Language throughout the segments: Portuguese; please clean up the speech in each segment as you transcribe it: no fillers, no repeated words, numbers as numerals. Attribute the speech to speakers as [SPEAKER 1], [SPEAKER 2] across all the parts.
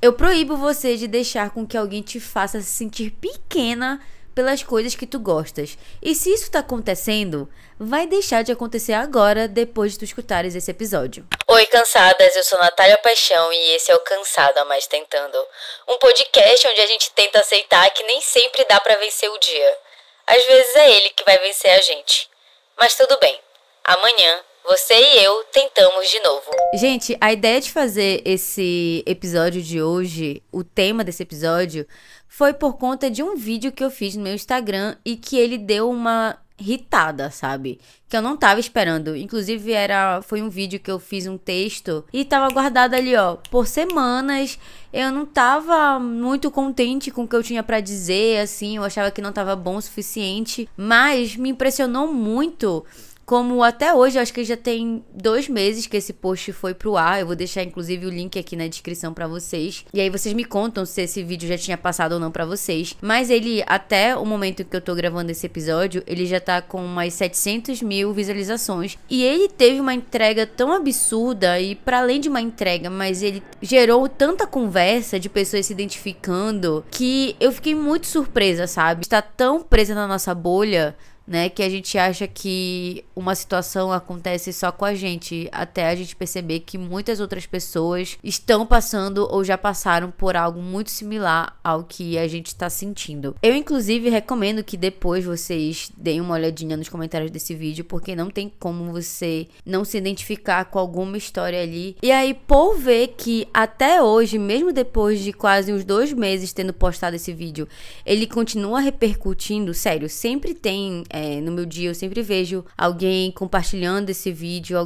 [SPEAKER 1] Eu proíbo você de deixar com que alguém te faça se sentir pequena pelas coisas que tu gostas. E se isso tá acontecendo, vai deixar de acontecer agora, depois de tu escutares esse episódio. Oi, cansadas, eu sou Natália Paixão e esse é o Cansada Mas Tentando. Um podcast onde a gente tenta aceitar que nem sempre dá pra vencer o dia. Às vezes é ele que vai vencer a gente. Mas tudo bem, amanhã você e eu tentamos de novo. Gente, a ideia de fazer esse episódio de hoje, o tema desse episódio, foi por conta de um vídeo que eu fiz no meu Instagram e que ele deu uma irritada, sabe? Que eu não tava esperando. Inclusive, foi um vídeo que eu fiz um texto e tava guardado ali, ó, por semanas. Eu não tava muito contente com o que eu tinha pra dizer, assim. Eu achava que não tava bom o suficiente. Mas me impressionou muito como até hoje, acho que já tem 2 meses que esse post foi pro ar. Eu vou deixar inclusive o link aqui na descrição pra vocês. E aí vocês me contam se esse vídeo já tinha passado ou não pra vocês. Mas ele, até o momento que eu tô gravando esse episódio, ele já tá com umas 700 mil visualizações. E ele teve uma entrega tão absurda, e pra além de uma entrega, mas ele gerou tanta conversa de pessoas se identificando, que eu fiquei muito surpresa, sabe? Está tão presa na nossa bolha, né, que a gente acha que uma situação acontece só com a gente, até a gente perceber que muitas outras pessoas estão passando ou já passaram por algo muito similar ao que a gente está sentindo. Eu, inclusive, recomendo que depois vocês deem uma olhadinha nos comentários desse vídeo, porque não tem como você não se identificar com alguma história ali. E aí, por ver que até hoje, mesmo depois de quase uns 2 meses tendo postado esse vídeo, ele continua repercutindo, sério, sempre tem... no meu dia eu sempre vejo alguém compartilhando esse vídeo,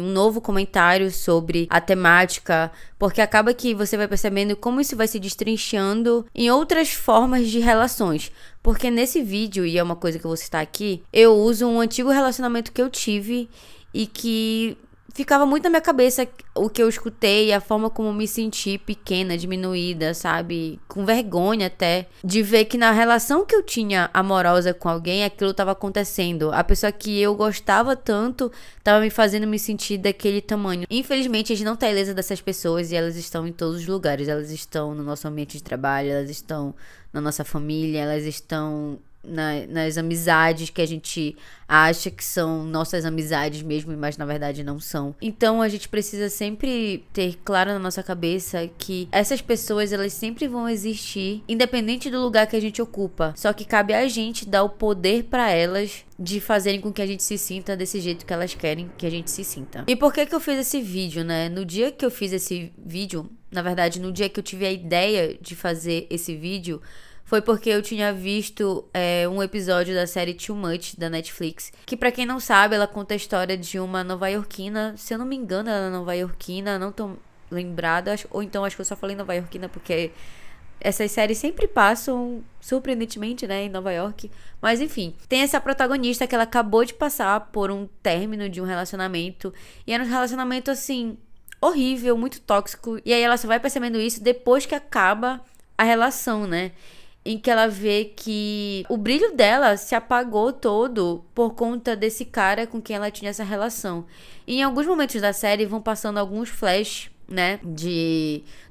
[SPEAKER 1] um novo comentário sobre a temática, porque acaba que você vai percebendo como isso vai se destrinchando em outras formas de relações. Porque nesse vídeo, e é uma coisa que eu vou citar aqui, eu uso um antigo relacionamento que eu tive e que ficava muito na minha cabeça o que eu escutei, a forma como eu me senti pequena, diminuída, sabe? Com vergonha até, de ver que na relação que eu tinha amorosa com alguém, aquilo tava acontecendo. A pessoa que eu gostava tanto tava me fazendo me sentir daquele tamanho. Infelizmente, a gente não tá ilesa dessas pessoas e elas estão em todos os lugares. Elas estão no nosso ambiente de trabalho, elas estão na nossa família, elas estão nas amizades que a gente acha que são nossas amizades mesmo, mas na verdade não são. Então a gente precisa sempre ter claro na nossa cabeça que essas pessoas, elas sempre vão existir, independente do lugar que a gente ocupa. Só que cabe a gente dar o poder pra elas de fazerem com que a gente se sinta desse jeito que elas querem que a gente se sinta. E por que eu fiz esse vídeo, né? No dia que eu fiz esse vídeo, na verdade, no dia que eu tive a ideia de fazer esse vídeo, foi porque eu tinha visto um episódio da série Too Much, da Netflix, que pra quem não sabe, ela conta a história de uma nova-iorquina. Se eu não me engano, ela é nova-iorquina, não tô lembrada, ou então acho que eu só falei nova-iorquina porque essas séries sempre passam, surpreendentemente, né, em Nova York. Mas enfim, tem essa protagonista que ela acabou de passar por um término de um relacionamento, e era um relacionamento, assim, horrível, muito tóxico, e aí ela só vai percebendo isso depois que acaba a relação, né? Em que ela vê que o brilho dela se apagou todo por conta desse cara com quem ela tinha essa relação. E em alguns momentos da série vão passando alguns flash, né,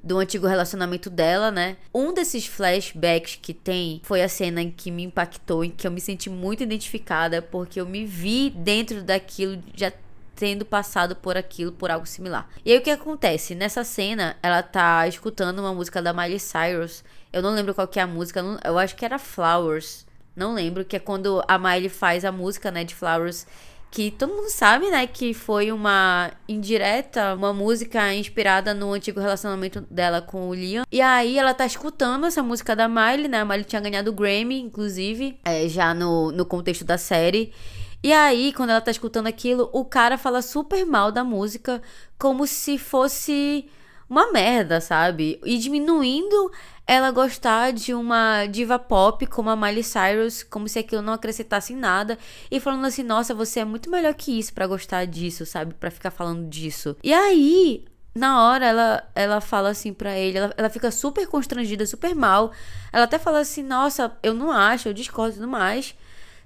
[SPEAKER 1] do antigo relacionamento dela, né. Um desses flashbacks que tem foi a cena em que me impactou, em que eu me senti muito identificada, porque eu me vi dentro daquilo, já tendo passado por aquilo, por algo similar. E aí o que acontece? Nessa cena, ela tá escutando uma música da Miley Cyrus. Eu não lembro qual que é a música, eu acho que era Flowers. Não lembro, que é quando a Miley faz a música, né, de Flowers, que todo mundo sabe, né, que foi uma indireta, uma música inspirada no antigo relacionamento dela com o Liam. E aí ela tá escutando essa música da Miley, né, a Miley tinha ganhado o Grammy, inclusive, já no contexto da série. E aí, quando ela tá escutando aquilo, o cara fala super mal da música, como se fosse uma merda, sabe? E diminuindo ela gostar de uma diva pop como a Miley Cyrus, como se aquilo não acrescentasse em nada, e falando assim, nossa, você é muito melhor que isso pra gostar disso, sabe? Pra ficar falando disso. E aí, na hora, ela fala assim pra ele, ela fica super constrangida, super mal. Ela até fala assim, nossa, eu não acho, eu discordo e tudo mais.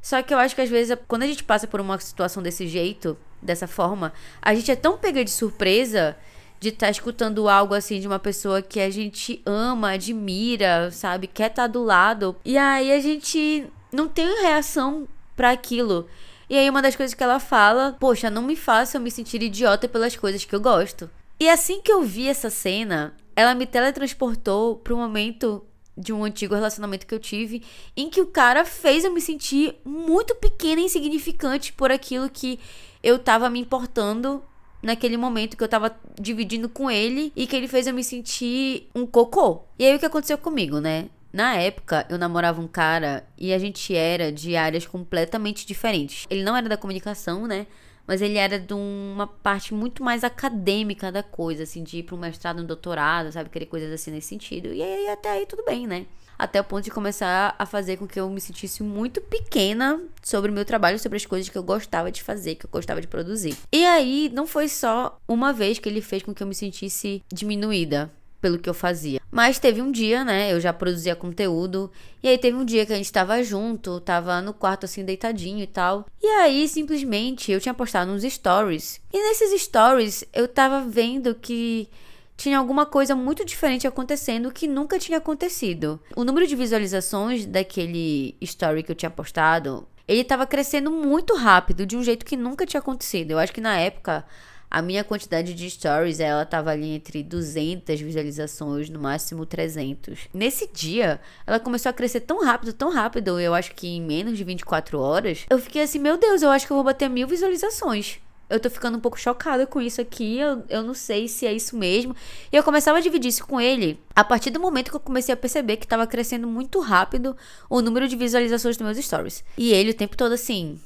[SPEAKER 1] Só que eu acho que às vezes, quando a gente passa por uma situação desse jeito, dessa forma, a gente é tão pega de surpresa de estar escutando algo assim de uma pessoa que a gente ama, admira, sabe? Quer estar do lado. E aí a gente não tem reação pra aquilo. E aí uma das coisas que ela fala, poxa, não me faça eu me sentir idiota pelas coisas que eu gosto. E assim que eu vi essa cena, ela me teletransportou pro momento de um antigo relacionamento que eu tive, em que o cara fez eu me sentir muito pequena e insignificante por aquilo que eu tava me importando naquele momento que eu tava dividindo com ele, e que ele fez eu me sentir um cocô. E aí o que aconteceu comigo, né? Na época, eu namorava um cara e a gente era de áreas completamente diferentes. Ele não era da comunicação, né? Mas ele era de uma parte muito mais acadêmica da coisa, assim, de ir para um mestrado, um doutorado, sabe? Querer coisas assim nesse sentido. E aí, até aí, tudo bem, né? Até o ponto de começar a fazer com que eu me sentisse muito pequena sobre o meu trabalho, sobre as coisas que eu gostava de fazer, que eu gostava de produzir. E aí, não foi só uma vez que ele fez com que eu me sentisse diminuída pelo que eu fazia. Mas teve um dia, né, eu já produzia conteúdo, e aí teve um dia que a gente tava junto, tava no quarto assim, deitadinho e tal, e aí simplesmente eu tinha postado uns stories, e nesses stories eu tava vendo que tinha alguma coisa muito diferente acontecendo que nunca tinha acontecido. O número de visualizações daquele story que eu tinha postado, ele tava crescendo muito rápido, de um jeito que nunca tinha acontecido. Eu acho que na época a minha quantidade de stories, ela tava ali entre 200 visualizações, no máximo 300. Nesse dia, ela começou a crescer tão rápido, eu acho que em menos de 24 horas, eu fiquei assim, meu Deus, eu acho que eu vou bater 1000 visualizações. Eu tô ficando um pouco chocada com isso aqui, eu não sei se é isso mesmo. E eu começava a dividir isso com ele a partir do momento que eu comecei a perceber que tava crescendo muito rápido o número de visualizações dos meus stories. E ele o tempo todo assim,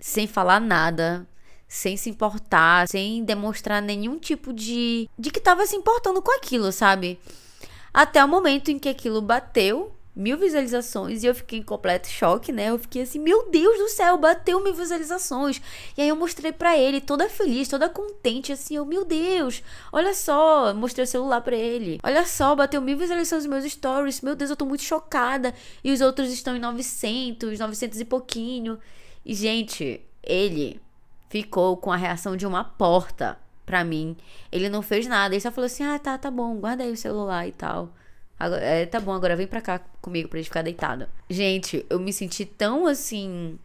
[SPEAKER 1] sem falar nada, sem se importar, sem demonstrar nenhum tipo de que tava se importando com aquilo, sabe? Até o momento em que aquilo bateu 1000 visualizações e eu fiquei em completo choque, né? Eu fiquei assim, meu Deus do céu, bateu 1000 visualizações. E aí eu mostrei pra ele, toda feliz, toda contente, assim, eu, meu Deus, olha só, mostrei o celular pra ele. Olha só, bateu 1000 visualizações nos meus stories, meu Deus, eu tô muito chocada. E os outros estão em 900 e pouquinho. E, gente, ele ficou com a reação de uma porta pra mim. Ele não fez nada. Ele só falou assim, tá bom, guarda aí o celular e tal. Agora, tá bom, agora vem pra cá comigo pra gente ficar deitado. Gente, eu me senti tão assim,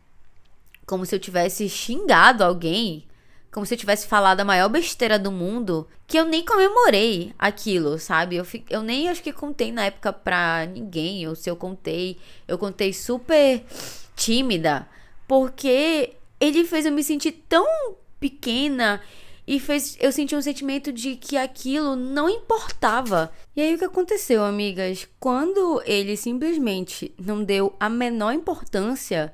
[SPEAKER 1] como se eu tivesse xingado alguém, como se eu tivesse falado a maior besteira do mundo, que eu nem comemorei aquilo, sabe? Eu nem acho que contei na época pra ninguém, ou se eu contei super tímida, porque ele fez eu me sentir tão pequena e fez eu sentir um sentimento de que aquilo não importava. E aí o que aconteceu, amigas? Quando ele simplesmente não deu a menor importância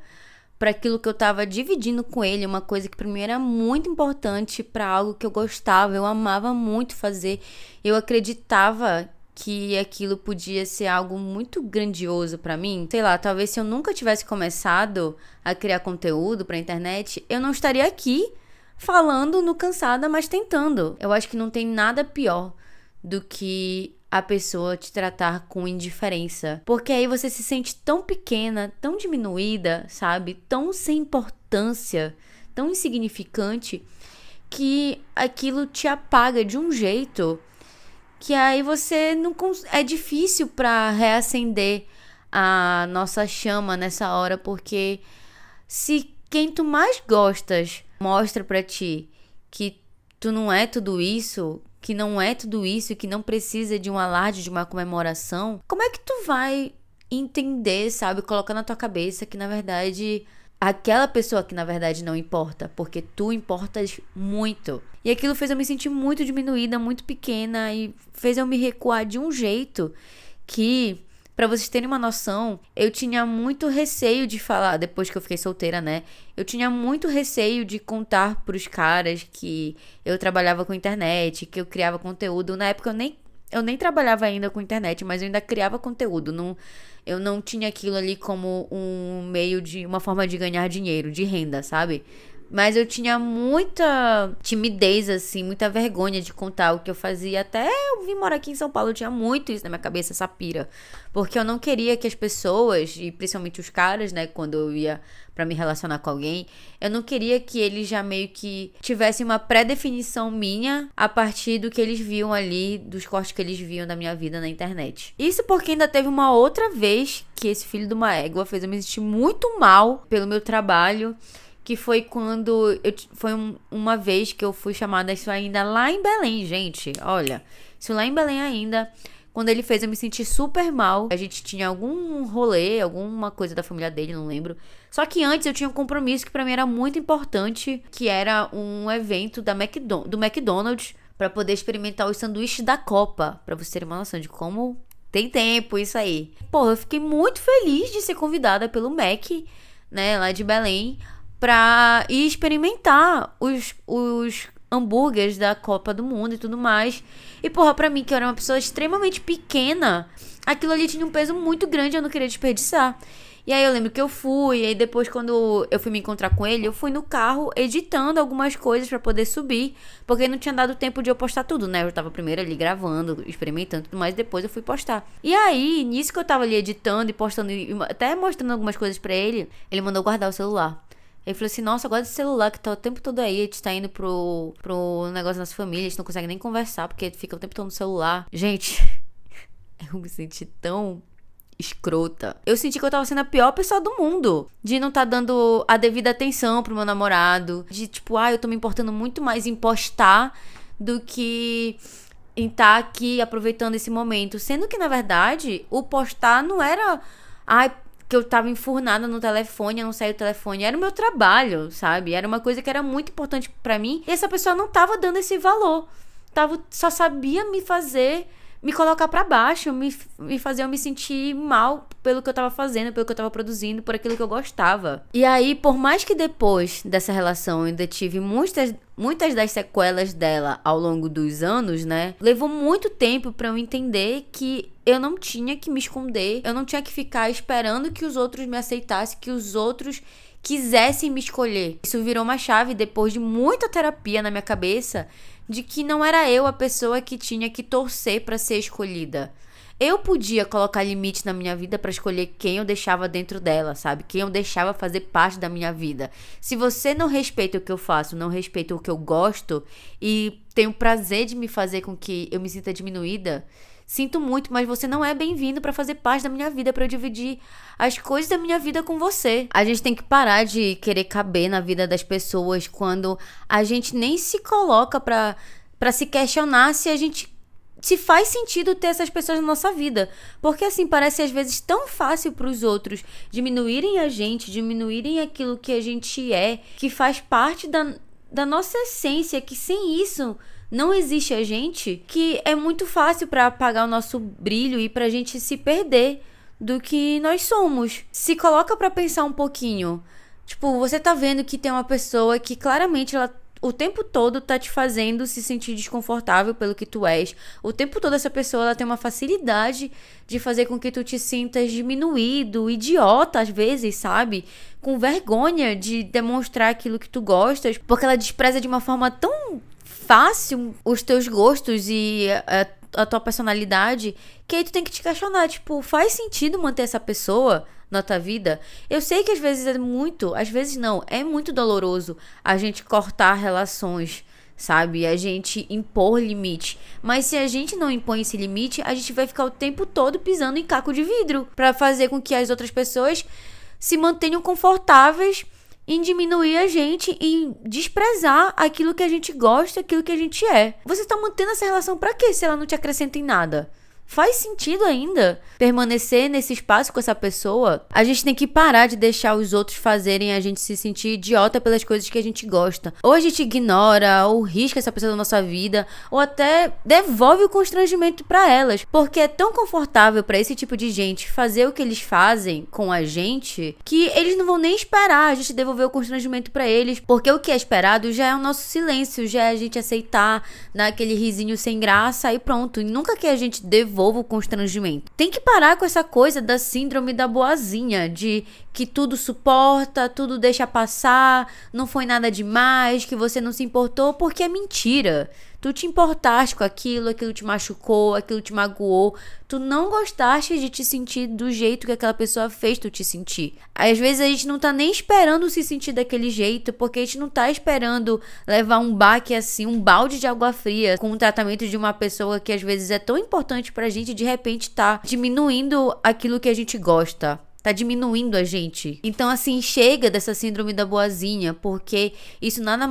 [SPEAKER 1] para aquilo que eu tava dividindo com ele, uma coisa que pra mim era muito importante, para algo que eu gostava, eu amava muito fazer, eu acreditava que aquilo podia ser algo muito grandioso pra mim. Sei lá, talvez se eu nunca tivesse começado a criar conteúdo pra internet, eu não estaria aqui falando no Cansada, mas tentando. Eu acho que não tem nada pior do que a pessoa te tratar com indiferença. Porque aí você se sente tão pequena, tão diminuída, sabe? Tão sem importância, tão insignificante, que aquilo te apaga de um jeito que aí você não é difícil pra reacender a nossa chama nessa hora, porque se quem tu mais gostas mostra pra ti que tu não é tudo isso, que não é tudo isso, que não precisa de um alarde, de uma comemoração, como é que tu vai entender, sabe, colocar na tua cabeça que na verdade aquela pessoa que na verdade não importa, porque tu importas muito. E aquilo fez eu me sentir muito diminuída, muito pequena, e fez eu me recuar de um jeito que, pra vocês terem uma noção, eu tinha muito receio de falar, depois que eu fiquei solteira, né? Eu tinha muito receio de contar pros caras que eu trabalhava com internet, que eu criava conteúdo. Na época eu nem trabalhava ainda com internet, mas eu ainda criava conteúdo. Eu não tinha aquilo ali como um meio de, uma forma de ganhar dinheiro, de renda, sabe? Mas eu tinha muita timidez, assim, muita vergonha de contar o que eu fazia. Até eu vim morar aqui em São Paulo, eu tinha muito isso na minha cabeça, essa pira. Porque eu não queria que as pessoas, e principalmente os caras, né, quando eu ia pra me relacionar com alguém, eu não queria que eles já meio que tivessem uma pré-definição minha a partir do que eles viam ali, dos cortes que eles viam da minha vida na internet. Isso porque ainda teve uma outra vez que esse filho de uma égua fez eu me sentir muito mal pelo meu trabalho, que foi quando uma vez que eu fui chamada, isso ainda lá em Belém, gente, olha, isso lá em Belém ainda, quando ele fez eu me sentir super mal. A gente tinha algum rolê, alguma coisa da família dele, não lembro. Só que antes eu tinha um compromisso que pra mim era muito importante, que era um evento do McDonald's, pra poder experimentar os sanduíches da Copa, pra vocês terem uma noção de como tem tempo isso aí. Pô, eu fiquei muito feliz de ser convidada pelo Mac, né, lá de Belém, pra ir experimentar os hambúrgueres da Copa do Mundo e tudo mais. E porra, pra mim, que eu era uma pessoa extremamente pequena, aquilo ali tinha um peso muito grande, eu não queria desperdiçar. E aí eu lembro que eu fui, e aí depois quando eu fui me encontrar com ele, eu fui no carro editando algumas coisas pra poder subir, porque não tinha dado tempo de eu postar tudo, né? Eu tava primeiro ali gravando, experimentando tudo mais, depois eu fui postar. E aí, nisso que eu tava ali editando e postando, e até mostrando algumas coisas pra ele, ele mandou guardar o celular. Ele falou assim, nossa, agora esse celular que tá o tempo todo aí, a gente tá indo pro negócio da nossa família, a gente não consegue nem conversar, porque fica o tempo todo no celular. Gente, eu me senti tão escrota. Eu senti que eu tava sendo a pior pessoa do mundo. De não tá dando a devida atenção pro meu namorado. De tipo, eu tô me importando muito mais em postar do que em tá aqui aproveitando esse momento. Sendo que, na verdade, o postar não era... que eu tava enfurnada no telefone, eu não saí do telefone. Era o meu trabalho, sabe? Era uma coisa que era muito importante pra mim. E essa pessoa não tava dando esse valor. Só sabia me colocar pra baixo, me fazer eu me sentir mal pelo que eu tava fazendo, pelo que eu tava produzindo, por aquilo que eu gostava. E aí, por mais que depois dessa relação eu ainda tive muitas das sequelas dela ao longo dos anos, né? Levou muito tempo pra eu entender que eu não tinha que me esconder, eu não tinha que ficar esperando que os outros me aceitassem, que os outros quisessem me escolher. Isso virou uma chave depois de muita terapia na minha cabeça, de que não era eu a pessoa que tinha que torcer pra ser escolhida. Eu podia colocar limite na minha vida pra escolher quem eu deixava dentro dela, sabe? Quem eu deixava fazer parte da minha vida. Se você não respeita o que eu faço, não respeita o que eu gosto e tem o prazer de me fazer com que eu me sinta diminuída, sinto muito, mas você não é bem-vindo pra fazer parte da minha vida, pra eu dividir as coisas da minha vida com você. A gente tem que parar de querer caber na vida das pessoas quando a gente nem se coloca pra se questionar se faz sentido ter essas pessoas na nossa vida. Porque assim, parece às vezes tão fácil pros outros diminuírem a gente, diminuírem aquilo que a gente é, que faz parte da nossa essência, que sem isso não existe a gente, que é muito fácil pra apagar o nosso brilho e pra gente se perder do que nós somos. Se coloca pra pensar um pouquinho. Tipo, você tá vendo que tem uma pessoa que claramente ela o tempo todo tá te fazendo se sentir desconfortável pelo que tu és. O tempo todo essa pessoa ela tem uma facilidade de fazer com que tu te sintas diminuído, idiota às vezes, sabe? Com vergonha de demonstrar aquilo que tu gostas, porque ela despreza de uma forma tão fácil os teus gostos e a tua personalidade, que aí tu tem que te questionar, tipo, faz sentido manter essa pessoa na tua vida? Eu sei que às vezes é muito doloroso a gente cortar relações, sabe? A gente impor limite. Mas se a gente não impõe esse limite, a gente vai ficar o tempo todo pisando em caco de vidro pra fazer com que as outras pessoas se mantenham confortáveis em diminuir a gente, em desprezar aquilo que a gente gosta, aquilo que a gente é. Você tá mantendo essa relação pra quê se ela não te acrescenta em nada? Faz sentido ainda permanecer nesse espaço com essa pessoa? A gente tem que parar de deixar os outros fazerem a gente se sentir idiota pelas coisas que a gente gosta. Ou a gente ignora, ou risca essa pessoa da nossa vida, ou até devolve o constrangimento pra elas. Porque é tão confortável pra esse tipo de gente fazer o que eles fazem com a gente, que eles não vão nem esperar a gente devolver o constrangimento pra eles. Porque o que é esperado já é o nosso silêncio, já é a gente aceitar, dar aquele risinho sem graça e pronto. E nunca que a gente devolve devolva o constrangimento. Tem que parar com essa coisa da síndrome da boazinha, de que tudo suporta, tudo deixa passar, não foi nada demais, que você não se importou, porque é mentira. Tu te importaste com aquilo, aquilo te machucou, aquilo te magoou. Tu não gostaste de te sentir do jeito que aquela pessoa fez tu te sentir. Às vezes a gente não tá nem esperando se sentir daquele jeito, porque a gente não tá esperando levar um baque assim, um balde de água fria, com o tratamento de uma pessoa que às vezes é tão importante pra gente, de repente tá diminuindo aquilo que a gente gosta. Tá diminuindo a gente. Então, assim, chega dessa síndrome da boazinha, porque isso nada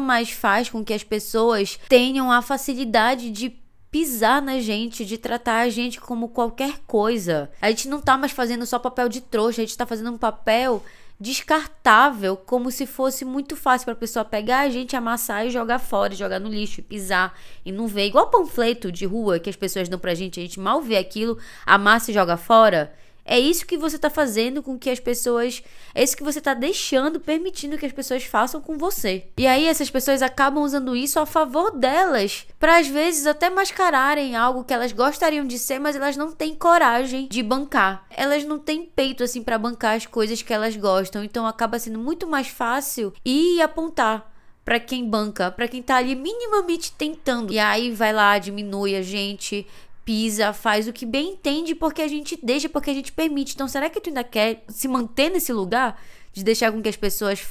[SPEAKER 1] mais faz com que as pessoas tenham a facilidade de pisar na gente, de tratar a gente como qualquer coisa. A gente não tá mais fazendo só papel de trouxa, a gente tá fazendo um papel descartável, como se fosse muito fácil pra pessoa pegar a gente, amassar e jogar fora, jogar no lixo, e pisar e não ver. Igual panfleto de rua que as pessoas dão pra gente, a gente mal vê aquilo, amassa e joga fora. É isso que você tá fazendo com que as pessoas... É isso que você tá deixando, permitindo que as pessoas façam com você. E aí essas pessoas acabam usando isso a favor delas, pra às vezes até mascararem algo que elas gostariam de ser, mas elas não têm coragem de bancar. Elas não têm peito assim pra bancar as coisas que elas gostam. Então acaba sendo muito mais fácil ir apontar pra quem banca, pra quem tá ali minimamente tentando. E aí vai lá, diminui a gente, pisa, faz o que bem entende, porque a gente deixa, porque a gente permite. Então será que tu ainda quer se manter nesse lugar de deixar com que as pessoas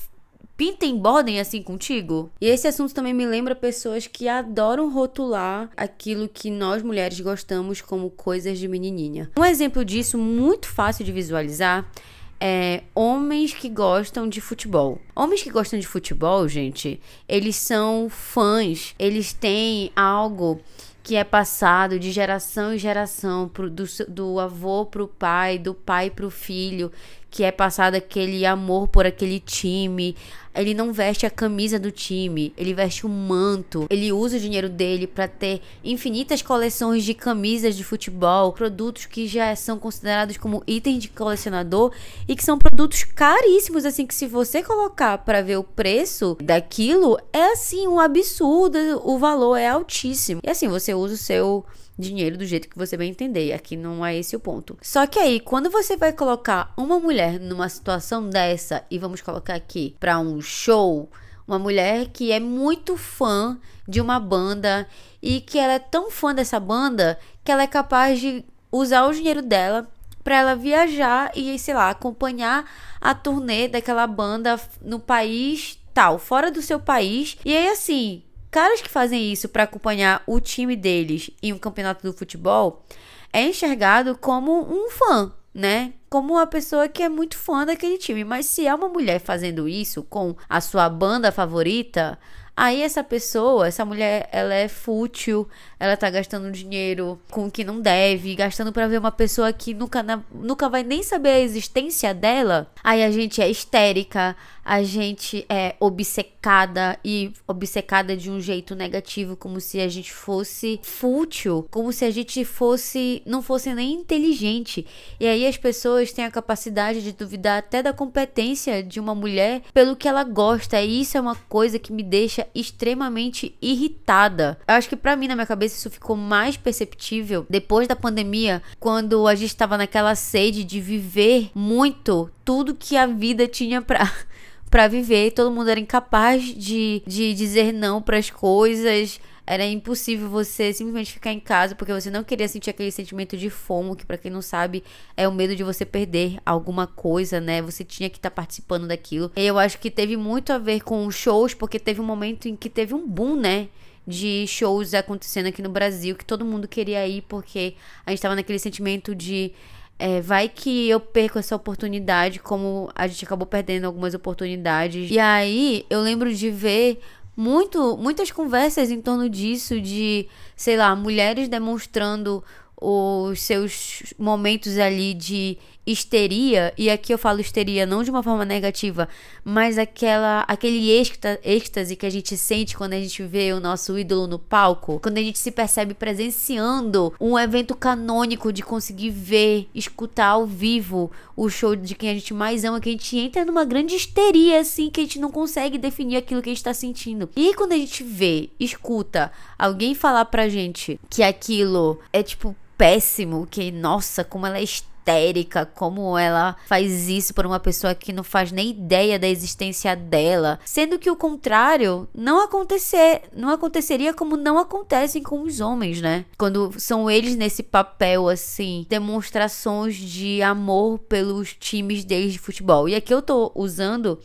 [SPEAKER 1] pintem, bordem assim contigo? E esse assunto também me lembra pessoas que adoram rotular aquilo que nós mulheres gostamos como coisas de menininha. Um exemplo disso muito fácil de visualizar é homens que gostam de futebol. Homens que gostam de futebol, gente, eles são fãs, eles têm algo que é passado de geração em geração, do avô pro pai, do pai pro filho, que é passado aquele amor por aquele time. Ele não veste a camisa do time, ele veste o manto. Ele usa o dinheiro dele para ter infinitas coleções de camisas de futebol, produtos que já são considerados como itens de colecionador e que são produtos caríssimos, assim, que se você colocar para ver o preço daquilo, é assim um absurdo, o valor é altíssimo. E assim, você usa o seu dinheiro do jeito que você bem entender. Aqui não é esse o ponto. Só que aí, quando você vai colocar uma mulher numa situação dessa, e vamos colocar aqui pra um show, uma mulher que é muito fã de uma banda e que ela é tão fã dessa banda que ela é capaz de usar o dinheiro dela pra ela viajar e, sei lá, acompanhar a turnê daquela banda no país tal, fora do seu país. E aí, assim, caras que fazem isso para acompanhar o time deles em um campeonato do futebol é enxergado como um fã, né? Como uma pessoa que é muito fã daquele time. Mas se é uma mulher fazendo isso com a sua banda favorita, aí essa pessoa, essa mulher, ela é fútil, ela tá gastando dinheiro com o que não deve, gastando pra ver uma pessoa que nunca vai nem saber a existência dela. Aí a gente é histérica, a gente é obcecada, e obcecada de um jeito negativo, como se a gente fosse fútil, como se a gente não fosse nem inteligente. E aí as pessoas têm a capacidade de duvidar até da competência de uma mulher pelo que ela gosta, e isso é uma coisa que me deixa extremamente irritada. Eu acho que pra mim, na minha cabeça, isso ficou mais perceptível depois da pandemia, quando a gente tava naquela sede de viver muito tudo que a vida tinha pra viver. Todo mundo era incapaz de dizer não pras coisas. Era impossível você simplesmente ficar em casa porque você não queria sentir aquele sentimento de FOMO, que pra quem não sabe é o medo de você perder alguma coisa, né? Você tinha que estar participando daquilo. E eu acho que teve muito a ver com shows, porque teve um momento em que teve um boom, né, de shows acontecendo aqui no Brasil, que todo mundo queria ir, porque a gente tava naquele sentimento de vai que eu perco essa oportunidade, como a gente acabou perdendo algumas oportunidades. E aí eu lembro de ver muitas conversas em torno disso, de, sei lá, mulheres demonstrando os seus momentos ali de histeria, e aqui eu falo histeria não de uma forma negativa, mas aquele êxtase que a gente sente quando a gente vê o nosso ídolo no palco, quando a gente se percebe presenciando um evento canônico de conseguir ver, escutar ao vivo o show de quem a gente mais ama, que a gente entra numa grande histeria, assim, que a gente não consegue definir aquilo que a gente tá sentindo. E quando a gente vê, escuta alguém falar pra gente que aquilo é, tipo, péssimo, que, nossa, como ela é histérica, como ela faz isso por uma pessoa que não faz nem ideia da existência dela, sendo que o contrário não aconteceria como não acontecem com os homens, né? Quando são eles nesse papel, assim, demonstrações de amor pelos times deles de futebol. E aqui eu tô usando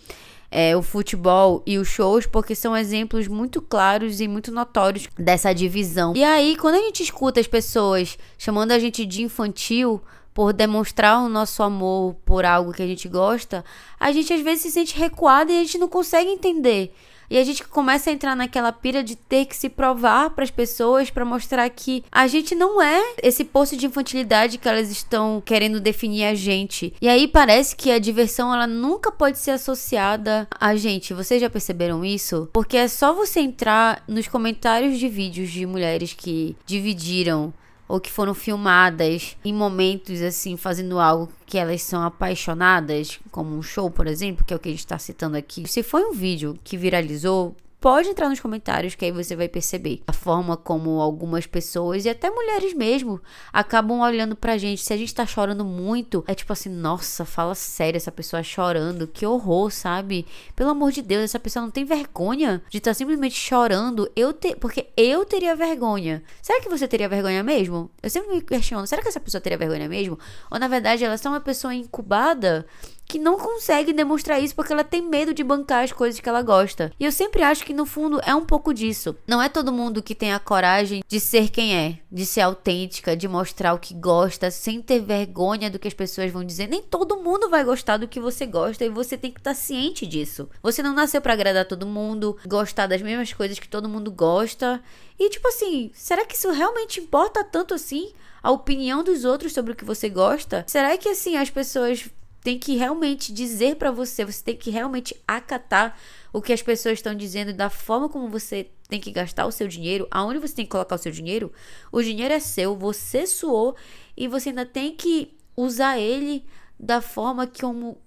[SPEAKER 1] o futebol e os shows, porque são exemplos muito claros e muito notórios dessa divisão. E aí, quando a gente escuta as pessoas chamando a gente de infantil por demonstrar o nosso amor por algo que a gente gosta, a gente às vezes se sente recuado e a gente não consegue entender. E a gente começa a entrar naquela pira de ter que se provar para as pessoas, para mostrar que a gente não é esse poço de infantilidade que elas estão querendo definir a gente. E aí parece que a diversão, ela nunca pode ser associada a gente. Vocês já perceberam isso? Porque é só você entrar nos comentários de vídeos de mulheres que dividiram ou que foram filmadas em momentos assim, fazendo algo que elas são apaixonadas, como um show, por exemplo, que é o que a gente está citando aqui. Se foi um vídeo que viralizou, pode entrar nos comentários que aí você vai perceber a forma como algumas pessoas e até mulheres mesmo acabam olhando pra gente. Se a gente tá chorando muito, é tipo assim, nossa, fala sério, essa pessoa chorando, que horror, sabe? Pelo amor de Deus, essa pessoa não tem vergonha de estar simplesmente chorando. Porque eu teria vergonha. Será que você teria vergonha mesmo? Eu sempre me questiono, será que essa pessoa teria vergonha mesmo? Ou na verdade ela é só uma pessoa incubada que não consegue demonstrar isso porque ela tem medo de bancar as coisas que ela gosta. E eu sempre acho que no fundo é um pouco disso. Não é todo mundo que tem a coragem de ser quem é, de ser autêntica, de mostrar o que gosta, sem ter vergonha do que as pessoas vão dizer. Nem todo mundo vai gostar do que você gosta e você tem que estar ciente disso. Você não nasceu pra agradar todo mundo, gostar das mesmas coisas que todo mundo gosta. E tipo assim, será que isso realmente importa tanto assim? A opinião dos outros sobre o que você gosta? Será que assim as pessoas tem que realmente dizer pra você, você tem que realmente acatar o que as pessoas estão dizendo, da forma como você tem que gastar o seu dinheiro, aonde você tem que colocar o seu dinheiro? O dinheiro é seu, você suou e você ainda tem que usar ele da forma que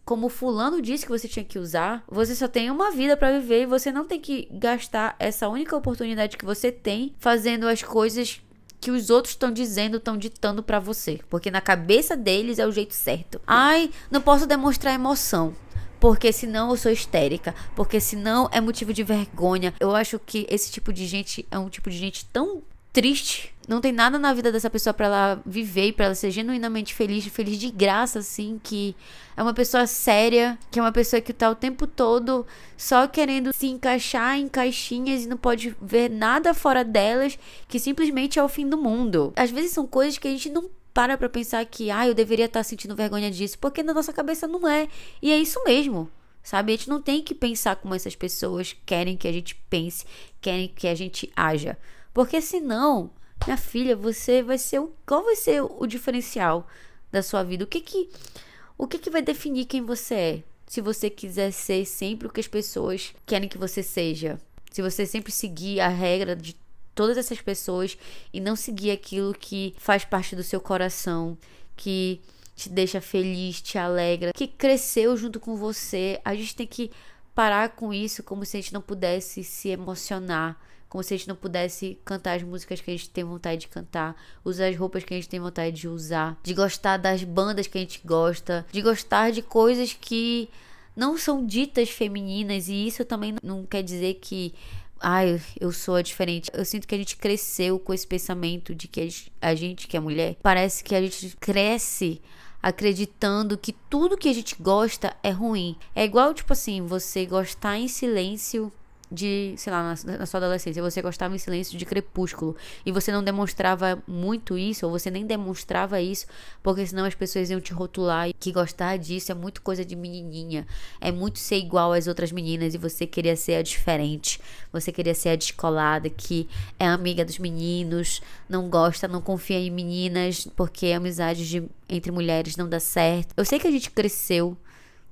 [SPEAKER 1] como fulano disse que você tinha que usar. Você só tem uma vida pra viver e você não tem que gastar essa única oportunidade que você tem fazendo as coisas que os outros estão dizendo, estão ditando pra você. Porque na cabeça deles é o jeito certo. Ai, não posso demonstrar emoção, porque senão eu sou histérica, porque senão é motivo de vergonha. Eu acho que esse tipo de gente é um tipo de gente tão triste. Não tem nada na vida dessa pessoa pra ela viver e pra ela ser genuinamente feliz de graça, assim, que é uma pessoa séria, que é uma pessoa que tá o tempo todo só querendo se encaixar em caixinhas e não pode ver nada fora delas, que simplesmente é o fim do mundo. Às vezes são coisas que a gente não para pra pensar que, eu deveria estar sentindo vergonha disso, porque na nossa cabeça não é. E é isso mesmo, sabe? A gente não tem que pensar como essas pessoas querem que a gente pense, querem que a gente haja. Porque senão, minha filha, você vai ser qual vai ser o diferencial da sua vida? O que vai definir quem você é? Se você quiser ser sempre o que as pessoas querem que você seja. Se você sempre seguir a regra de todas essas pessoas e não seguir aquilo que faz parte do seu coração, que te deixa feliz, te alegra, que cresceu junto com você. A gente tem que parar com isso, como se a gente não pudesse se emocionar, como se a gente não pudesse cantar as músicas que a gente tem vontade de cantar, usar as roupas que a gente tem vontade de usar, de gostar das bandas que a gente gosta, de gostar de coisas que não são ditas femininas. E isso também não quer dizer que eu sou diferente. Eu sinto que a gente cresceu com esse pensamento de que a gente que é mulher, parece que a gente cresce acreditando que tudo que a gente gosta é ruim. É igual, tipo assim, você gostar em silêncio sei lá, na sua adolescência, você gostava em silêncio de Crepúsculo e você não demonstrava muito isso, ou você nem demonstrava isso, porque senão as pessoas iam te rotular que gostar disso é muito coisa de menininha, é muito ser igual às outras meninas e você queria ser a diferente, você queria ser a descolada, que é amiga dos meninos, não gosta, não confia em meninas, porque a amizade entre mulheres não dá certo. Eu sei que a gente cresceu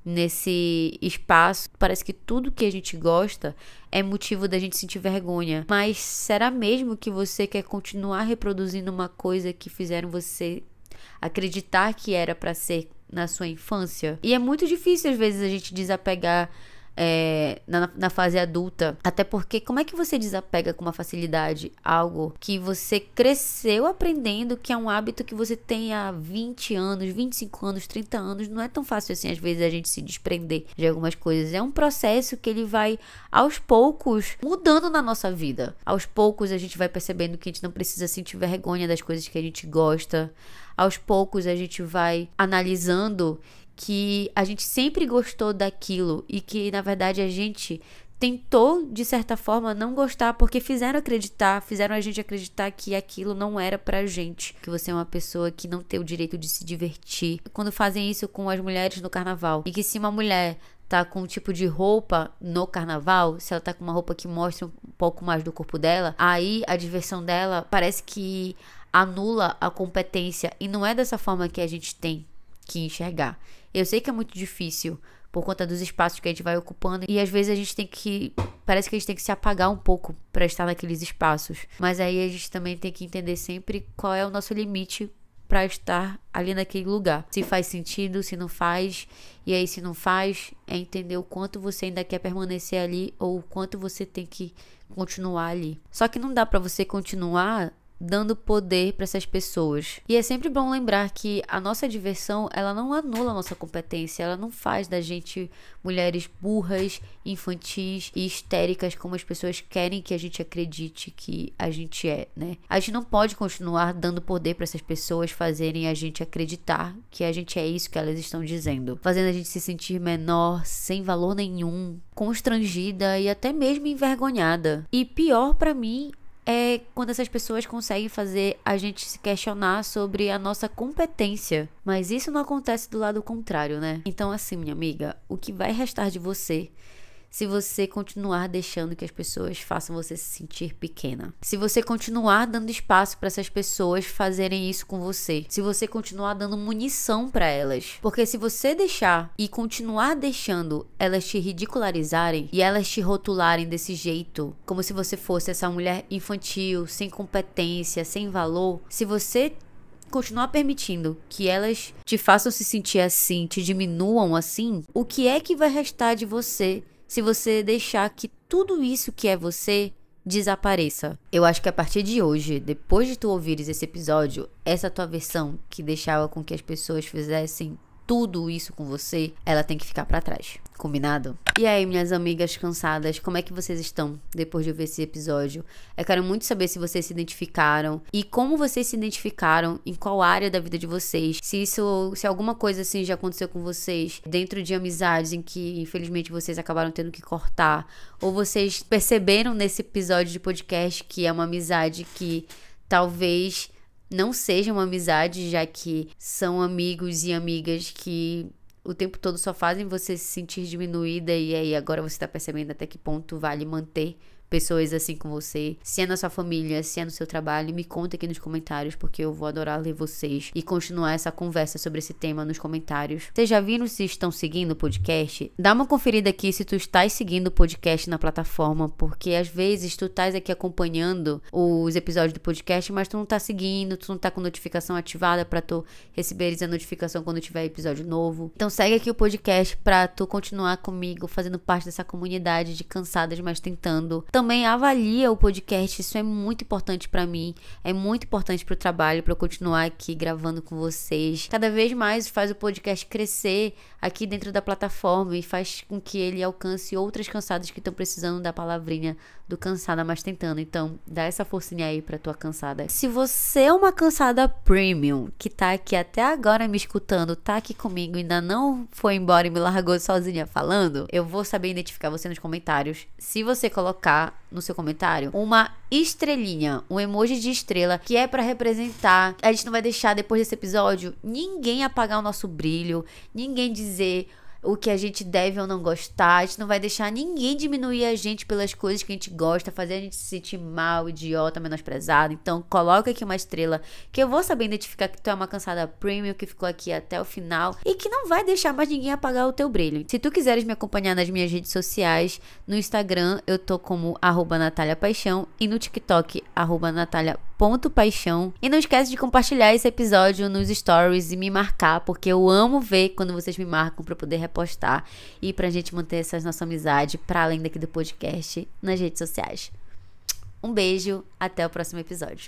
[SPEAKER 1] nesse espaço, parece que tudo que a gente gosta é motivo da gente sentir vergonha, mas será mesmo que você quer continuar reproduzindo uma coisa que fizeram você acreditar que era pra ser na sua infância? E é muito difícil às vezes a gente desapegar na fase adulta, até porque como é que você desapega com uma facilidade algo que você cresceu aprendendo, que é um hábito que você tem há 20 anos, 25 anos, 30 anos? Não é tão fácil assim às vezes a gente se desprender de algumas coisas, é um processo que ele vai aos poucos mudando na nossa vida. Aos poucos a gente vai percebendo que a gente não precisa sentir vergonha das coisas que a gente gosta, aos poucos a gente vai analisando que a gente sempre gostou daquilo e que, na verdade, a gente tentou, de certa forma, não gostar porque fizeram a gente acreditar que aquilo não era pra gente, que você é uma pessoa que não tem o direito de se divertir. Quando fazem isso com as mulheres no carnaval, e que se uma mulher tá com um tipo de roupa no carnaval, se ela tá com uma roupa que mostra um pouco mais do corpo dela, aí a diversão dela parece que anula a competência, e não é dessa forma que a gente tem que enxergar. Eu sei que é muito difícil por conta dos espaços que a gente vai ocupando e às vezes a gente parece que a gente tem que se apagar um pouco para estar naqueles espaços, mas aí a gente também tem que entender sempre qual é o nosso limite para estar ali naquele lugar, se faz sentido, se não faz, e aí se não faz, é entender o quanto você ainda quer permanecer ali ou o quanto você tem que continuar ali. Só que não dá para você continuar dando poder para essas pessoas. E é sempre bom lembrar que a nossa diversão, ela não anula a nossa competência, ela não faz da gente mulheres burras, infantis e histéricas como as pessoas querem que a gente acredite que a gente é, né? A gente não pode continuar dando poder para essas pessoas fazerem a gente acreditar que a gente é isso que elas estão dizendo, fazendo a gente se sentir menor, sem valor nenhum, constrangida e até mesmo envergonhada. E pior para mim é quando essas pessoas conseguem fazer a gente se questionar sobre a nossa competência. Mas isso não acontece do lado contrário, né? Então assim, minha amiga, o que vai restar de você se você continuar deixando que as pessoas façam você se sentir pequena? Se você continuar dando espaço para essas pessoas fazerem isso com você? Se você continuar dando munição para elas? Porque se você deixar e continuar deixando elas te ridicularizarem e elas te rotularem desse jeito, como se você fosse essa mulher infantil, sem competência, sem valor, se você continuar permitindo que elas te façam se sentir assim, te diminuam assim, o que é que vai restar de você se você deixar que tudo isso que é você desapareça? Eu acho que a partir de hoje, depois de tu ouvires esse episódio, essa tua versão que deixava com que as pessoas fizessem tudo isso com você, ela tem que ficar pra trás. Combinado? E aí, minhas amigas cansadas, como é que vocês estão depois de ver esse episódio? Eu quero muito saber se vocês se identificaram e como vocês se identificaram, em qual área da vida de vocês. Se alguma coisa assim já aconteceu com vocês dentro de amizades em que, infelizmente, vocês acabaram tendo que cortar, ou vocês perceberam nesse episódio de podcast que é uma amizade que talvez não seja uma amizade, já que são amigos e amigas que o tempo todo só fazem você se sentir diminuída, e aí agora você tá percebendo até que ponto vale manter pessoas assim com você. Se é na sua família, se é no seu trabalho, me conta aqui nos comentários, porque eu vou adorar ler vocês e continuar essa conversa sobre esse tema nos comentários. Vocês já viram se estão seguindo o podcast? Dá uma conferida aqui se tu estás seguindo o podcast na plataforma, porque às vezes tu estás aqui acompanhando os episódios do podcast, mas tu não tá seguindo, tu não tá com notificação ativada pra tu receberes a notificação quando tiver episódio novo. Então segue aqui o podcast pra tu continuar comigo, fazendo parte dessa comunidade de cansadas, mas tentando. Também avalia o podcast, isso é muito importante pra mim, é muito importante pro trabalho, pra eu continuar aqui gravando com vocês. Cada vez mais faz o podcast crescer aqui dentro da plataforma e faz com que ele alcance outras cansadas que estão precisando da palavrinha do Cansada Mas Tentando. Então, dá essa forcinha aí pra tua cansada. Se você é uma cansada premium, que tá aqui até agora me escutando, tá aqui comigo, ainda não foi embora e me largou sozinha falando, eu vou saber identificar você nos comentários. Se você colocar no seu comentário uma estrelinha, um emoji de estrela, que é pra representar, a gente não vai deixar depois desse episódio ninguém apagar o nosso brilho, ninguém dizer o que a gente deve ou não gostar. A gente não vai deixar ninguém diminuir a gente pelas coisas que a gente gosta, fazer a gente se sentir mal, idiota, menosprezado. Então coloca aqui uma estrela, que eu vou saber identificar que tu é uma cansada premium, que ficou aqui até o final e que não vai deixar mais ninguém apagar o teu brilho. Se tu quiseres me acompanhar nas minhas redes sociais, no Instagram eu tô como @NataliaPaixão e no TikTok @Natalia.paixão. E não esquece de compartilhar esse episódio nos stories e me marcar, porque eu amo ver quando vocês me marcam pra poder repostar e pra gente manter essa nossa amizade pra além daqui do podcast nas redes sociais. Um beijo, até o próximo episódio.